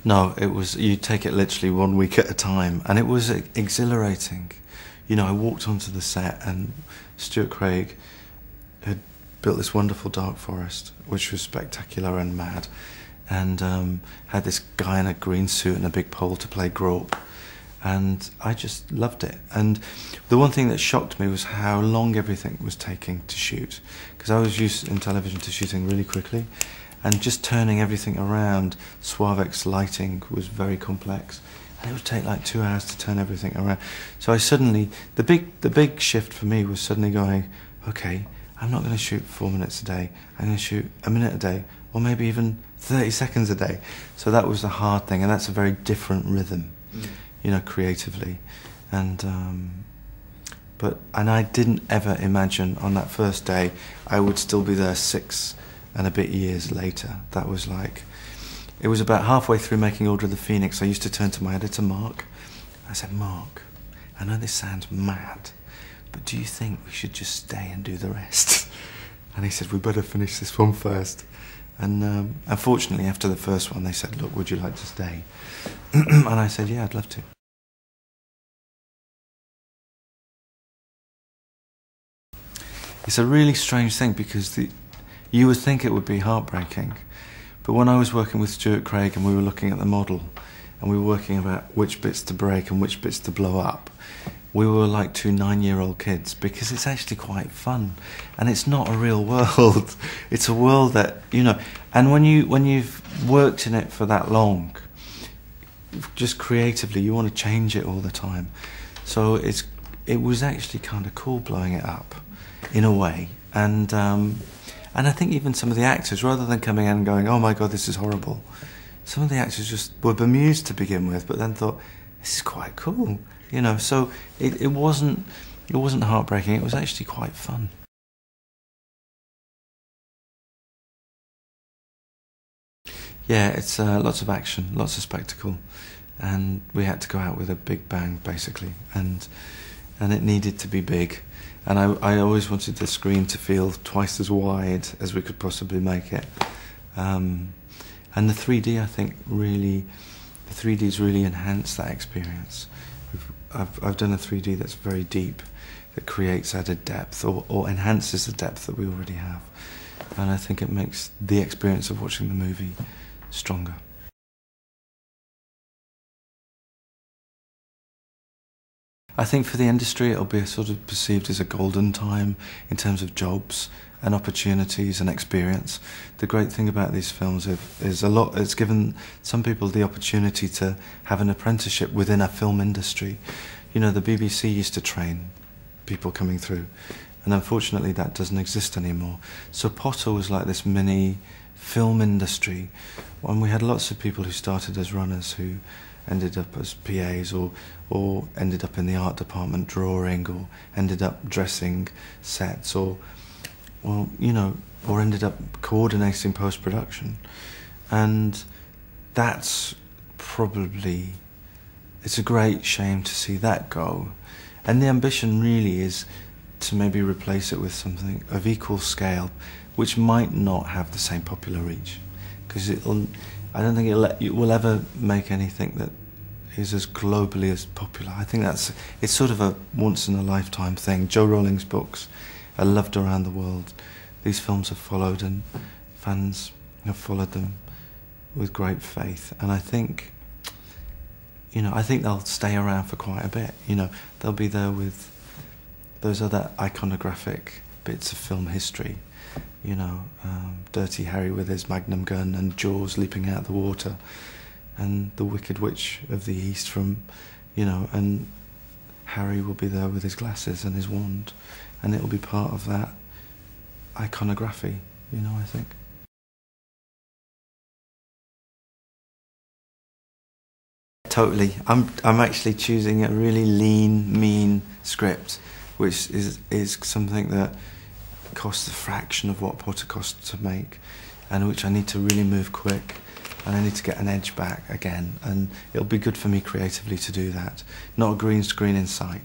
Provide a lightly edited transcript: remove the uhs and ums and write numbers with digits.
No, it was, you take it literally 1 week at a time, and it was exhilarating. You know, I walked onto the set and Stuart Craig had built this wonderful dark forest, which was spectacular and mad, and had this guy in a green suit and a big pole to play Grope, and I just loved it. And the one thing that shocked me was how long everything was taking to shoot, because I was used in television to shooting really quickly, and just turning everything around, Suavex lighting was very complex, and it would take like 2 hours to turn everything around. So I suddenly, the big shift for me was suddenly going, okay, I'm not going to shoot 4 minutes a day, I'm going to shoot a minute a day, or maybe even 30 seconds a day. So that was the hard thing, and that's a very different rhythm, you know, creatively. And I didn't ever imagine on that first day I would still be there 6 and a bit years later. That was like, it was about halfway through making Order of the Phoenix, I used to turn to my editor, Mark. I said, Mark, I know this sounds mad, but do you think we should just stay and do the rest? And he said, we better finish this one first. And unfortunately, after the first one, they said, look, would you like to stay? And I said, yeah, I'd love to. It's a really strange thing, because you would think it would be heartbreaking, but when I was working with Stuart Craig and we were looking at the model and we were working about which bits to break and which bits to blow up, we were like 2 9-year-old kids, because it's actually quite fun, and it's not a real world. It's a world that, you know, and when you've worked in it for that long, just creatively, you want to change it all the time. So it was actually kind of cool blowing it up, in a way, and I think even some of the actors, rather than coming in and going, oh my God, this is horrible, some of the actors just were bemused to begin with, but then thought, this is quite cool, you know. So it wasn't heartbreaking, it was actually quite fun. Yeah, it's lots of action, lots of spectacle, and we had to go out with a big bang, basically, and it needed to be big. And I always wanted the screen to feel twice as wide as we could possibly make it. And the 3D, I think, really, the 3Ds really enhance that experience. I've done a 3D that's very deep, that creates added depth, or enhances the depth that we already have. And I think it makes the experience of watching the movie stronger. I think for the industry it'll be sort of perceived as a golden time in terms of jobs and opportunities and experience. The great thing about these films is it's given some people the opportunity to have an apprenticeship within a film industry. You know, the BBC used to train people coming through, and unfortunately that doesn't exist anymore. So Potter was like this mini film industry, and we had lots of people who started as runners who ended up as PAs, or ended up in the art department drawing, or ended up dressing sets, or you know, or ended up coordinating post-production. And that's probably, it's a great shame to see that go. And the ambition really is to maybe replace it with something of equal scale, which might not have the same popular reach, because I don't think it will ever make anything that is as globally as popular. I think it's sort of a once-in-a-lifetime thing. Joe Rolling's books are loved around the world. These films are followed, and fans have followed them with great faith. And I think, you know, I think they'll stay around for quite a bit. You know, they'll be there with those other iconographic bits of film history. You know, Dirty Harry with his magnum gun, and Jaws leaping out of the water, and the Wicked Witch of the East from, you know, and Harry will be there with his glasses and his wand, and it will be part of that iconography, you know, I think. Totally. I'm actually choosing a really lean, mean script, which is something that costs a fraction of what Potter costs to make, and which I need to really move quick, and I need to get an edge back again, and it'll be good for me creatively to do that. Not a green screen in sight.